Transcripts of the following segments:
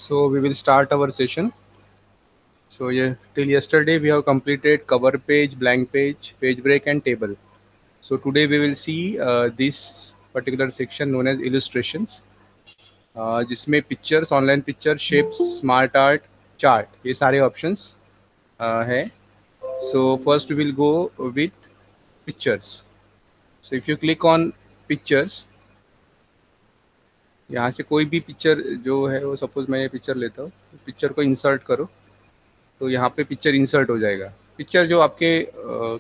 So we will start our session. So yeah, till yesterday we have completed cover page, blank page, page break and table. So today we will see this particular section known as illustrations, जिसमें pictures, online picture, shapes, smart art, chart, ये सारे options है. So first we will go with pictures. So if you click on pictures, यहाँ से कोई भी picture जो है वो सपोज मैं ये पिक्चर लेता हूँ, पिक्चर को इंसर्ट करो तो यहाँ पे पिक्चर इंसर्ट हो जाएगा. पिक्चर जो आपके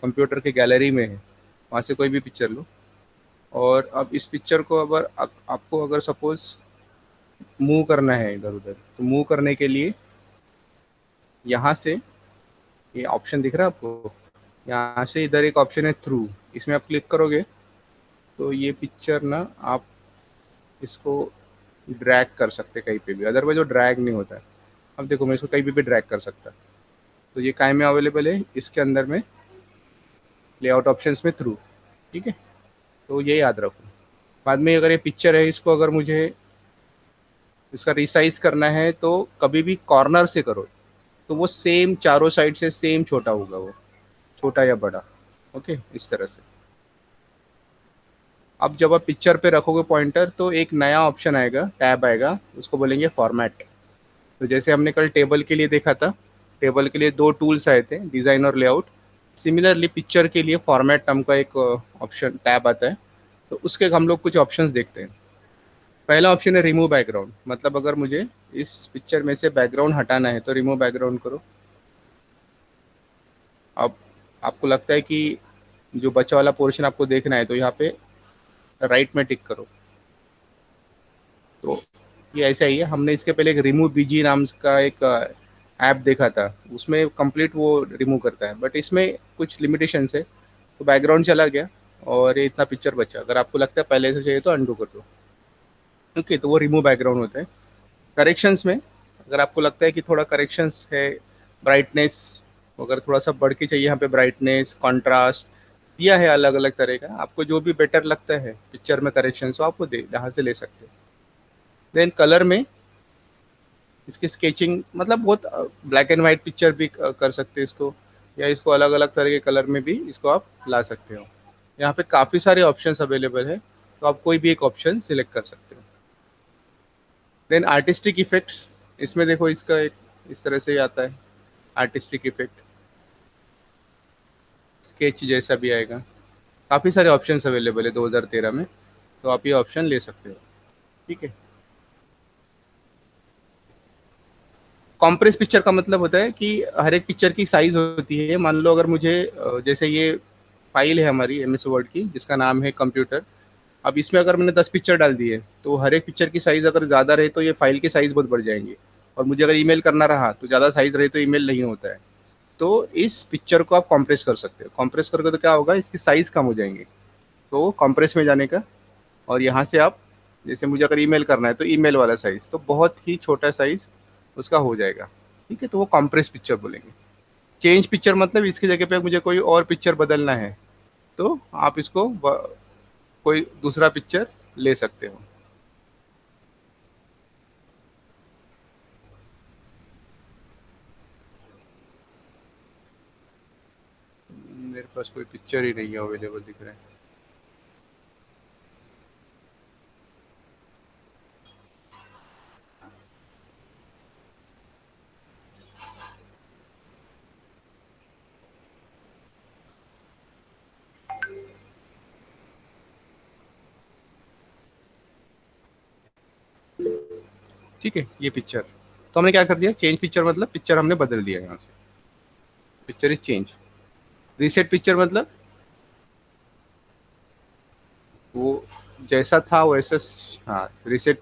कंप्यूटर के गैलरी में है वहाँ से कोई भी पिक्चर लो. और अब इस पिक्चर को अगर आपको अगर सपोज मूव करना है इधर उधर, तो मूव करने के लिए यहाँ से ये ऑप्शन दिख रहा है आपको, यहाँ से इधर एक ऑप्शन है थ्रू, इसमें आप क्लिक करोगे तो ये पिक्चर ना आप इसको ड्रैग कर सकते कहीं पे भी, अदरवाइज वो ड्रैग नहीं होता है. अब देखो मैं इसको कहीं भी ड्रैग कर सकता. तो ये काय में अवेलेबल है, इसके अंदर में लेआउट ऑप्शंस में थ्रू. ठीक है, तो ये याद रखो. बाद में अगर ये पिक्चर है, इसको अगर मुझे इसका रिसाइज करना है तो कभी भी कॉर्नर से करो तो वो सेम चारों साइड से सेम छोटा होगा, वो छोटा या बड़ा. ओके, इस तरह से. अब जब आप पिक्चर पे रखोगे पॉइंटर तो एक नया ऑप्शन आएगा, टैब आएगा, उसको बोलेंगे फॉर्मेट. तो जैसे हमने कल टेबल के लिए देखा था, टेबल के लिए दो टूल्स आए थे, डिज़ाइन और लेआउट. सिमिलरली पिक्चर के लिए फॉर्मेट नाम का एक ऑप्शन टैब आता है. तो उसके हम लोग कुछ ऑप्शंस देखते हैं. पहला ऑप्शन है रिमूव बैकग्राउंड. मतलब अगर मुझे इस पिक्चर में से बैकग्राउंड हटाना है तो रिमूव बैकग्राउंड करो. अब आपको लगता है कि जो बचा वाला पोर्शन आपको देखना है तो यहाँ पे राइट में टिक करो. तो ये ऐसा ही है. हमने इसके पहले एक रिमूव बीजी नाम का एक ऐप देखा था, उसमें कंप्लीट वो रिमूव करता है, बट इसमें कुछ लिमिटेशंस है. तो बैकग्राउंड चला गया और ये इतना पिक्चर बचा. अगर आपको लगता है पहले से चाहिए तो अंडू कर दो. ओके, तो वो रिमूव बैकग्राउंड होता है. करेक्शंस में अगर आपको लगता है कि थोड़ा करेक्शंस है, ब्राइटनेस अगर थोड़ा सा बढ़ के चाहिए, यहाँ पे ब्राइटनेस, कॉन्ट्रास्ट दिया है अलग अलग तरह का. आपको जो भी बेटर लगता है पिक्चर में करेक्शन, तो आपको यहाँ से ले सकते हो. देन कलर में इसकी स्केचिंग, मतलब बहुत ब्लैक एंड वाइट पिक्चर भी कर सकते हैं इसको, या इसको अलग अलग तरह के कलर में भी इसको आप ला सकते हो. यहाँ पे काफ़ी सारे ऑप्शंस अवेलेबल है, तो आप कोई भी एक ऑप्शन सिलेक्ट कर सकते हो. देन आर्टिस्टिक इफेक्ट्स, इसमें देखो इसका एक इस तरह से आता है आर्टिस्टिक इफेक्ट, स्केच जैसा भी आएगा. काफ़ी सारे ऑप्शंस अवेलेबल है 2013 में, तो आप ये ऑप्शन ले सकते हो. ठीक है. कॉम्प्रेस पिक्चर का मतलब होता है कि हर एक पिक्चर की साइज़ होती है. मान लो अगर मुझे जैसे ये फाइल है हमारी MS वर्ड की जिसका नाम है कंप्यूटर. अब इसमें अगर मैंने 10 पिक्चर डाल दी है तो हर एक पिक्चर की साइज़ अगर ज़्यादा रहे तो ये फाइल की साइज़ बहुत बढ़ जाएंगी. और मुझे अगर ईमेल करना रहा तो ज़्यादा साइज़ रहे तो ईमेल नहीं होता है. तो इस पिक्चर को आप कॉम्प्रेस कर सकते हो. कॉम्प्रेस करके तो क्या होगा, इसकी साइज़ कम हो जाएंगी. तो कॉम्प्रेस में जाने का, और यहाँ से आप जैसे मुझे अगर ईमेल करना है तो ईमेल वाला साइज़, तो बहुत ही छोटा साइज़ उसका हो जाएगा. ठीक है, तो वो कॉम्प्रेस पिक्चर बोलेंगे. चेंज पिक्चर मतलब इसकी जगह पे मुझे कोई और पिक्चर बदलना है तो आप इसको कोई दूसरा पिक्चर ले सकते हो. मेरे पास कोई पिक्चर ही नहीं है अवेलेबल दिख रहा है. ठीक है, ये पिक्चर तो हमने क्या कर दिया, चेंज पिक्चर मतलब पिक्चर हमने बदल दिया. यहाँ से picture is change. Reset picture मतलब वो जैसा था वैसा. हाँ, रीसेट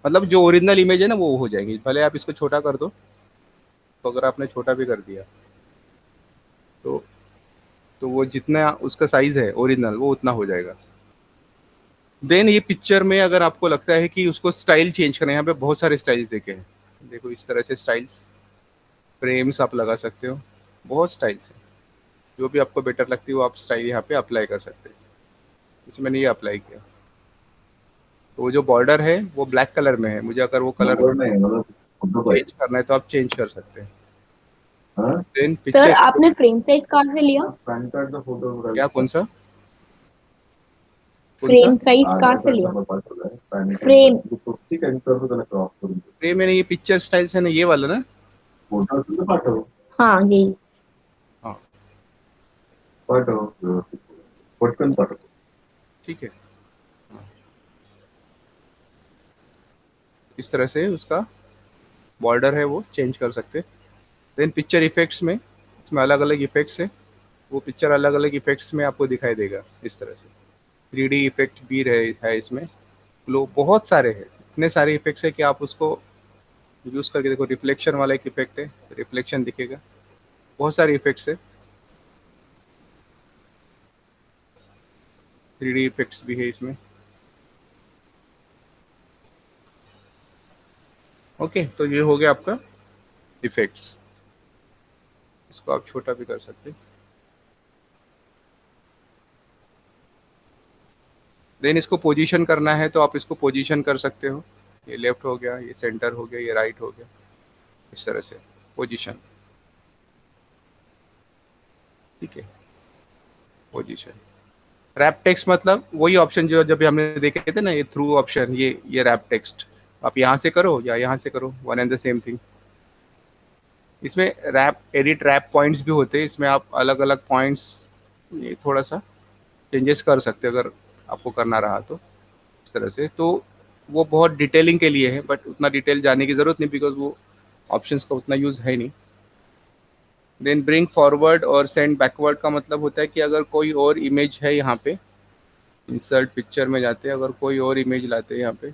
मतलब जो ओरिजिनल इमेज है ना वो हो जाएगी, भले आप इसको छोटा कर दो. तो अगर आपने छोटा भी कर दिया तो वो जितना उसका साइज़ है ओरिजिनल वो उतना हो जाएगा. देन ये पिक्चर में अगर आपको लगता है कि उसको स्टाइल चेंज करना है, यहाँ पे बहुत सारे स्टाइल्स देखे हैं. देखो इस तरह से स्टाइल्स, फ्रेम्स आप लगा सकते हो, बहुत स्टाइल्स है. जो भी आपको बेटर लगती है वो आप स्टाइल यहाँ पे अप्लाई कर सकते हैं. इसमें मैंने ये अप्लाई किया तो वो जो बॉर्डर है वो ब्लैक कलर में है. मुझे अगर वो कलर चेंज करना है तो आप चेंज कर सकते हैं। देन सर पिक्चर आपने फ्रेम साइज कहाँ से लिया? क्या, कौन सा, कौन सा? फ्रेम साइज कहाँ से लिया? फ्रेम। ये मैंने ये पिक्चर स्टाइल से ना, ये वाला ना। हाँ यही। हाँ ठीक है। हाँ, इस तरह से उसका बॉर्डर है वो चेंज कर सकते हैं। देन पिक्चर इफेक्ट्स में, इसमें अलग अलग इफेक्ट्स है, वो पिक्चर अलग अलग इफेक्ट्स में आपको दिखाई देगा इस तरह से। 3D इफेक्ट भी है इसमें, लो बहुत सारे हैं, इतने सारे इफेक्ट्स है कि आप उसको यूज़ करके देखो। रिफ्लेक्शन वाला एक इफेक्ट है, रिफ्लेक्शन दिखेगा, बहुत सारे इफेक्ट्स है, 3D इफेक्ट्स भी है इसमें। ओके, तो ये हो गया आपका इफेक्ट्स। इसको आप छोटा भी कर सकते हैं। देन इसको पोजीशन करना है तो आप इसको पोजीशन कर सकते हो। ये लेफ्ट हो गया, ये सेंटर हो गया, ये राइट हो गया, इस तरह से पोजीशन। ठीक है, पोजीशन। रैप टेक्स्ट मतलब वही ऑप्शन जो जब हमने देखे थे ना, ये थ्रू ऑप्शन, ये रैप टेक्स्ट आप यहाँ से करो या यहाँ से करो, one and the same thing. इसमें रैप एडिट रैप पॉइंट्स भी होते हैं, इसमें आप अलग अलग पॉइंट्स ये थोड़ा सा चेंजेस कर सकते हैं अगर आपको करना रहा तो, इस तरह से। तो वो बहुत डिटेलिंग के लिए है, बट उतना डिटेल जाने की ज़रूरत नहीं, बिकॉज वो ऑप्शंस का उतना यूज़ है नहीं। देन ब्रिंग फॉरवर्ड और सेंड बैकवर्ड का मतलब होता है कि अगर कोई और इमेज है यहाँ पे, इंसर्ट पिक्चर में जाते हैं, अगर कोई और इमेज लाते हैं यहाँ पे,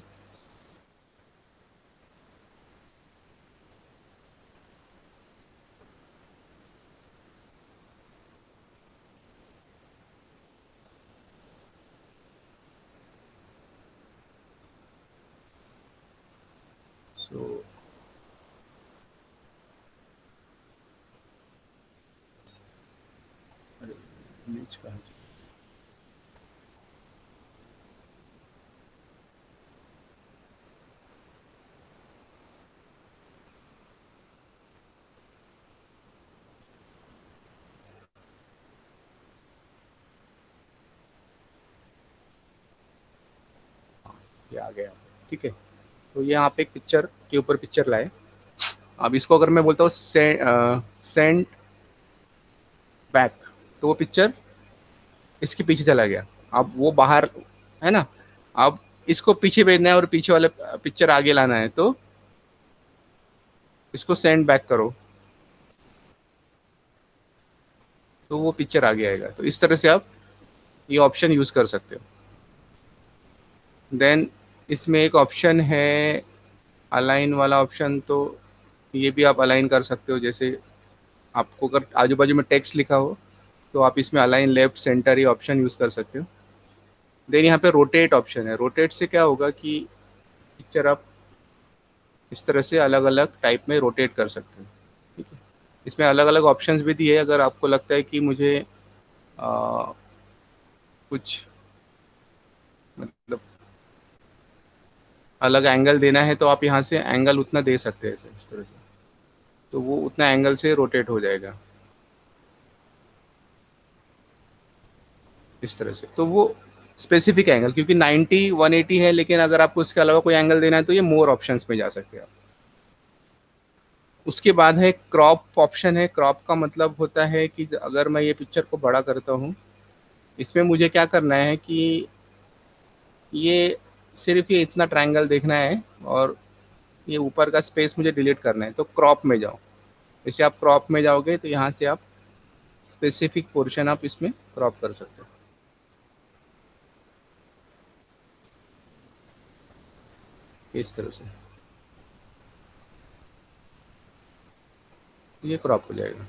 सो इमेज कहाँ से? ये आ गया। ठीक है, तो ये यहाँ पे एक पिक्चर के ऊपर पिक्चर लाए। अब इसको अगर मैं बोलता हूँ सेंड बैक, तो वो पिक्चर इसके पीछे चला गया। अब वो बाहर है ना, अब इसको पीछे भेजना है और पीछे वाले पिक्चर आगे लाना है, तो इसको सेंड बैक करो तो वो पिक्चर आगे आएगा। तो इस तरह से आप ये ऑप्शन यूज़ कर सकते हो। देन इसमें एक ऑप्शन है अलाइन वाला ऑप्शन, तो ये भी आप अलाइन कर सकते हो। जैसे आपको अगर आजू बाजू में टेक्स्ट लिखा हो तो आप इसमें अलाइन लेफ्ट सेंटर ये ऑप्शन यूज़ कर सकते हो। देन यहाँ पे रोटेट ऑप्शन है। रोटेट से क्या होगा कि पिक्चर आप इस तरह से अलग अलग टाइप में रोटेट कर सकते हो। ठीक है, इसमें अलग अलग ऑप्शंस भी दिए। अगर आपको लगता है कि मुझे कुछ मतलब अलग एंगल देना है तो आप यहाँ से एंगल उतना दे सकते हैं, इस तरह से, तो वो उतना एंगल से रोटेट हो जाएगा इस तरह से। तो वो स्पेसिफिक एंगल, क्योंकि 90 180 है, लेकिन अगर आपको इसके अलावा कोई एंगल देना है तो ये मोर ऑप्शंस में जा सकते हैं आप। उसके बाद है क्रॉप ऑप्शन है। क्रॉप का मतलब होता है कि अगर मैं ये पिक्चर को बड़ा करता हूँ, इसमें मुझे क्या करना है कि ये सिर्फ ये इतना ट्रायंगल देखना है और ये ऊपर का स्पेस मुझे डिलीट करना है, तो क्रॉप में जाओ। जैसे आप क्रॉप में जाओगे तो यहाँ से आप स्पेसिफिक पोर्शन आप इसमें क्रॉप कर सकते हो इस तरह से, ये क्रॉप हो जाएगा।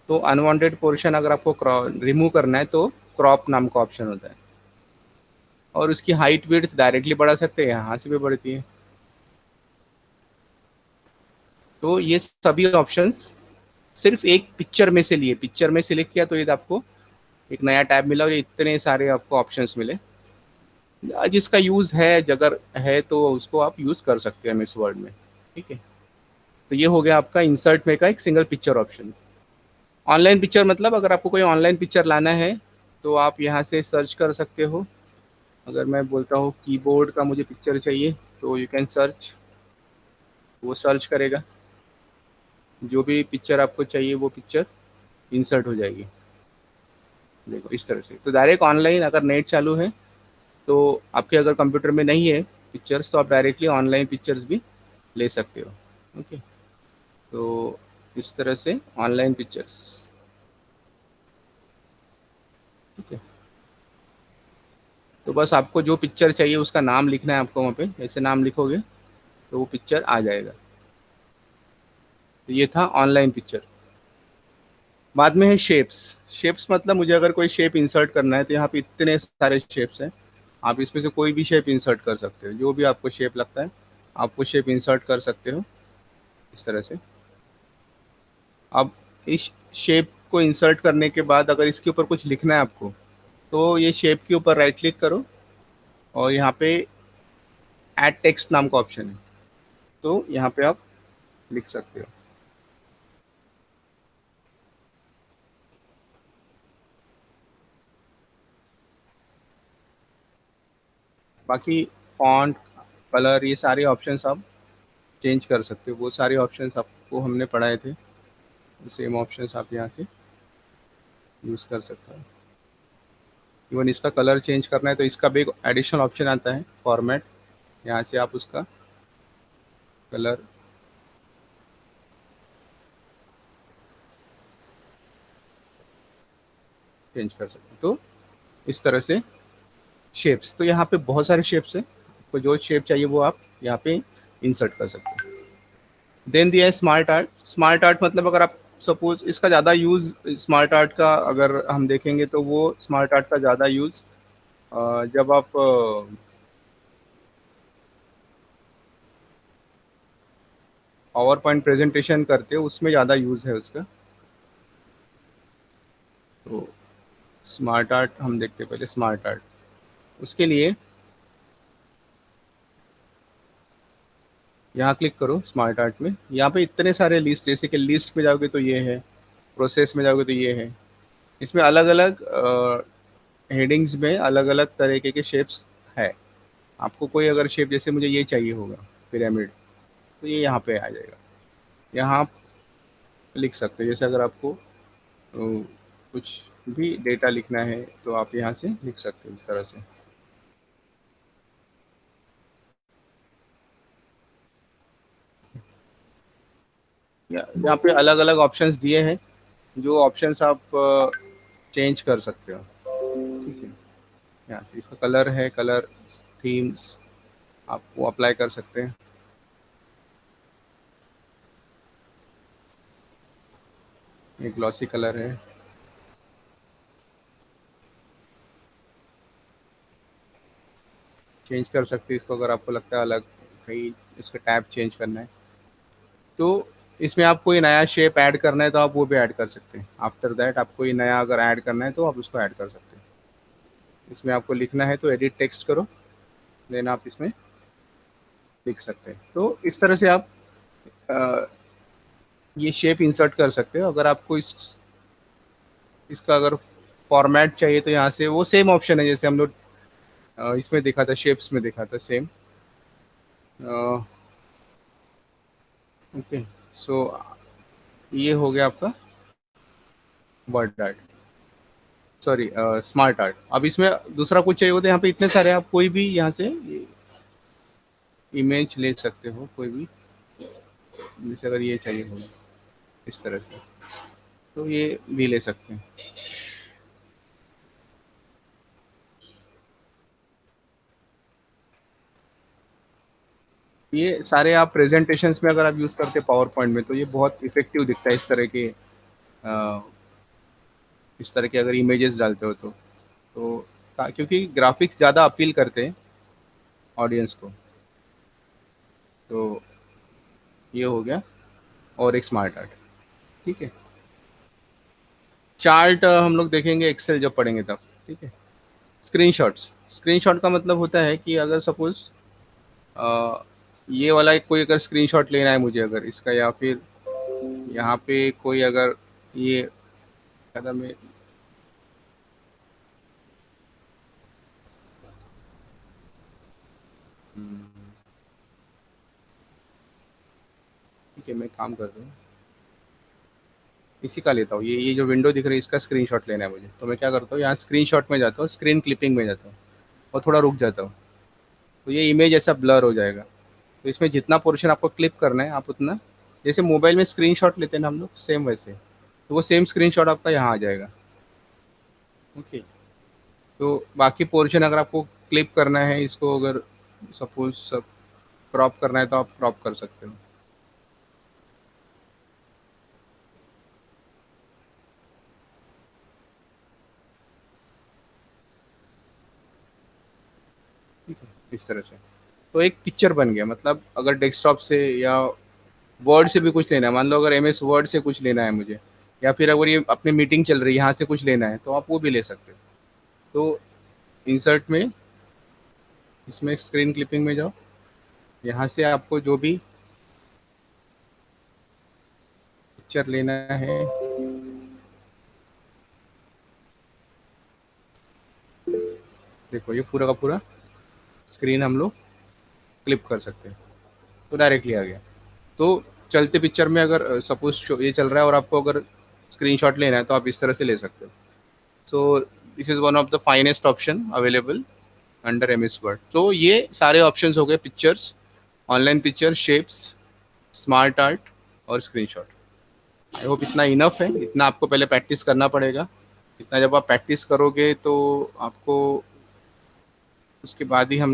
तो अनवांटेड पोर्शन अगर आपको रिमूव करना है तो क्रॉप नाम का ऑप्शन होता है। और उसकी हाइट विड्थ डायरेक्टली बढ़ा सकते हैं, यहाँ से भी बढ़ती है। तो ये सभी ऑप्शंस सिर्फ एक पिक्चर में से लिए, पिक्चर में सिलेक्ट किया तो ये आपको एक नया टैब मिला और ये इतने सारे आपको ऑप्शंस मिले। जिसका यूज़ है अगर है तो उसको आप यूज़ कर सकते हैं एमएस वर्ड में। ठीक है, तो ये हो गया आपका इंसर्ट में का एक single picture option. Online picture मतलब अगर आपको कोई ऑनलाइन पिक्चर लाना है तो आप यहाँ से सर्च कर सकते हो। अगर मैं बोलता हूँ कीबोर्ड का मुझे पिक्चर चाहिए तो यू कैन सर्च, वो सर्च करेगा, जो भी पिक्चर आपको चाहिए वो पिक्चर इंसर्ट हो जाएगी। देखो इस तरह से। तो डायरेक्ट ऑनलाइन अगर नेट चालू है तो आपके अगर कंप्यूटर में नहीं है पिक्चर्स तो आप डायरेक्टली ऑनलाइन पिक्चर्स भी ले सकते हो। ओके, तो इस तरह से ऑनलाइन पिक्चर्स। ठीक है, तो बस आपको जो पिक्चर चाहिए उसका नाम लिखना है आपको वहाँ पे, ऐसे नाम लिखोगे तो वो पिक्चर आ जाएगा। तो ये था ऑनलाइन पिक्चर। बाद में है शेप्स। शेप्स मतलब मुझे अगर कोई शेप इंसर्ट करना है तो यहाँ पे इतने सारे शेप्स हैं, आप इसमें से कोई भी शेप इंसर्ट कर सकते हो, जो भी आपको शेप लगता है आप वो शेप इंसर्ट कर सकते हो इस तरह से। अब इस शेप को इंसर्ट करने के बाद अगर इसके ऊपर कुछ लिखना है आपको तो ये शेप के ऊपर राइट क्लिक करो और यहाँ पे ऐड टेक्स्ट नाम का ऑप्शन है, तो यहाँ पे आप लिख सकते हो। बाकी फॉन्ट, कलर, ये सारे ऑप्शंस आप चेंज कर सकते हो, वो सारे ऑप्शंस आपको हमने पढ़ाए थे, सेम ऑप्शंस आप यहाँ से यूज़ कर सकते हो। इवन इसका कलर चेंज करना है तो इसका भी एक एडिशनल ऑप्शन आता है फॉर्मेट, यहाँ से आप उसका कलर चेंज कर सकते हो। तो इस तरह से शेप्स, तो यहाँ पे बहुत सारे शेप्स हैं, आपको जो शेप चाहिए वो आप यहाँ पे इंसर्ट कर सकते हो। देन दिया है स्मार्ट आर्ट। स्मार्ट आर्ट मतलब अगर आप सपोज इसका ज़्यादा यूज़, स्मार्ट आर्ट का अगर हम देखेंगे तो वो स्मार्ट आर्ट का ज़्यादा यूज़ जब आप पावर पॉइंट प्रेजेंटेशन करते हो उसमें ज़्यादा यूज़ है उसका। तो स्मार्ट आर्ट हम देखते हैं पहले। स्मार्ट आर्ट, उसके लिए यहाँ क्लिक करो स्मार्ट आर्ट में। यहाँ पे इतने सारे लिस्ट, जैसे कि लिस्ट में जाओगे तो ये है, प्रोसेस में जाओगे तो ये है, इसमें अलग अलग हेडिंग्स में अलग अलग तरीके के शेप्स है। आपको कोई अगर शेप, जैसे मुझे ये चाहिए होगा पिरामिड, तो ये यहाँ पे आ जाएगा, यहाँ आप लिख सकते हो। जैसे अगर आपको कुछ भी डेटा लिखना है तो आप यहाँ से लिख सकते हो इस तरह से। यहाँ पे अलग अलग ऑप्शंस दिए हैं, जो ऑप्शंस आप चेंज कर सकते हो। ठीक है, यहाँ से इसका कलर है, कलर थीम्स आप वो अप्लाई कर सकते हैं। ये ग्लॉसी कलर है, चेंज कर सकते हैं इसको अगर आपको लगता है अलग कहीं इसका टैब चेंज करना है। तो इसमें आप कोई नया शेप ऐड करना है तो आप वो भी ऐड कर सकते हैं। आफ्टर दैट आप कोई नया अगर ऐड करना है तो आप उसको ऐड कर सकते हैं। इसमें आपको लिखना है तो एडिट टेक्स्ट करो, देन आप इसमें लिख सकते हैं। तो इस तरह से आप अ, ये शेप इंसर्ट कर सकते हो। अगर आपको इसका अगर फॉर्मेट चाहिए तो यहाँ से वो सेम ऑप्शन है जैसे हम लोग इसमें देखा था, शेप्स में देखा था सेम। ओके, सो ये हो गया आपका word art, sorry smart art. अब इसमें दूसरा कुछ चाहिए होता है, यहाँ पे इतने सारे, आप कोई भी यहाँ से इमेज ले सकते हो कोई भी। जैसे अगर ये चाहिए होगा इस तरह से तो ये भी ले सकते हैं। ये सारे आप प्रेजेंटेशंस में अगर आप यूज़ करते हैं पावर पॉइंट में तो ये बहुत इफेक्टिव दिखता है इस तरह के इस तरह के अगर इमेजेस डालते हो तो क्योंकि ग्राफिक्स ज़्यादा अपील करते हैं ऑडियंस को। तो ये हो गया और एक स्मार्ट आर्ट। ठीक है, चार्ट हम लोग देखेंगे एक्सेल जब पढ़ेंगे तब। ठीक है, स्क्रीनशॉट्स। स्क्रीनशॉट का मतलब होता है कि अगर सपोज ये वाला एक कोई अगर स्क्रीनशॉट लेना है मुझे अगर इसका, या फिर यहाँ पे कोई अगर ये कदम है, ठीक है मैं काम कर रहा हूँ, इसी का लेता हूँ। ये जो विंडो दिख रही है इसका स्क्रीनशॉट लेना है मुझे, तो मैं क्या करता हूँ, यहाँ स्क्रीनशॉट में जाता हूँ, स्क्रीन क्लिपिंग में जाता हूँ और थोड़ा रुक जाता हूँ, तो ये इमेज ऐसा ब्लर हो जाएगा। तो इसमें जितना पोर्शन आपको क्लिप करना है आप उतना, जैसे मोबाइल में स्क्रीनशॉट लेते हैं ना हम लोग, सेम वैसे, तो वो सेम स्क्रीनशॉट आपका यहाँ आ जाएगा। ओके, तो बाकी पोर्शन अगर आपको क्लिप करना है, इसको अगर सपोज सब क्रॉप करना है तो आप क्रॉप कर सकते हो। ठीक है, इस तरह से तो एक पिक्चर बन गया। मतलब अगर डेस्कटॉप से या वर्ड से भी कुछ लेना है, मान लो अगर एमएस वर्ड से कुछ लेना है मुझे, या फिर अगर ये अपनी मीटिंग चल रही है यहाँ से कुछ लेना है, तो आप वो भी ले सकते हो। तो इंसर्ट में, इसमें स्क्रीन क्लिपिंग में जाओ, यहाँ से आपको जो भी पिक्चर लेना है, देखो ये पूरा का पूरा स्क्रीन हम लोग क्लिप कर सकते हैं, तो डायरेक्टली आ गया। तो चलते पिक्चर में अगर सपोज ये चल रहा है और आपको अगर स्क्रीनशॉट लेना है तो आप इस तरह से ले सकते हो। So this is one of the finest option available under M S Word. तो ये सारे ऑप्शंस हो गए, pictures, online picture, shapes, smart art और स्क्रीनशॉट। आई होप इतना इनफ है, इतना आपको पहले प्रैक्टिस करना पड़ेगा। इतना जब आप प्रैक्टिस करोगे तो आपको उसके बाद ही हम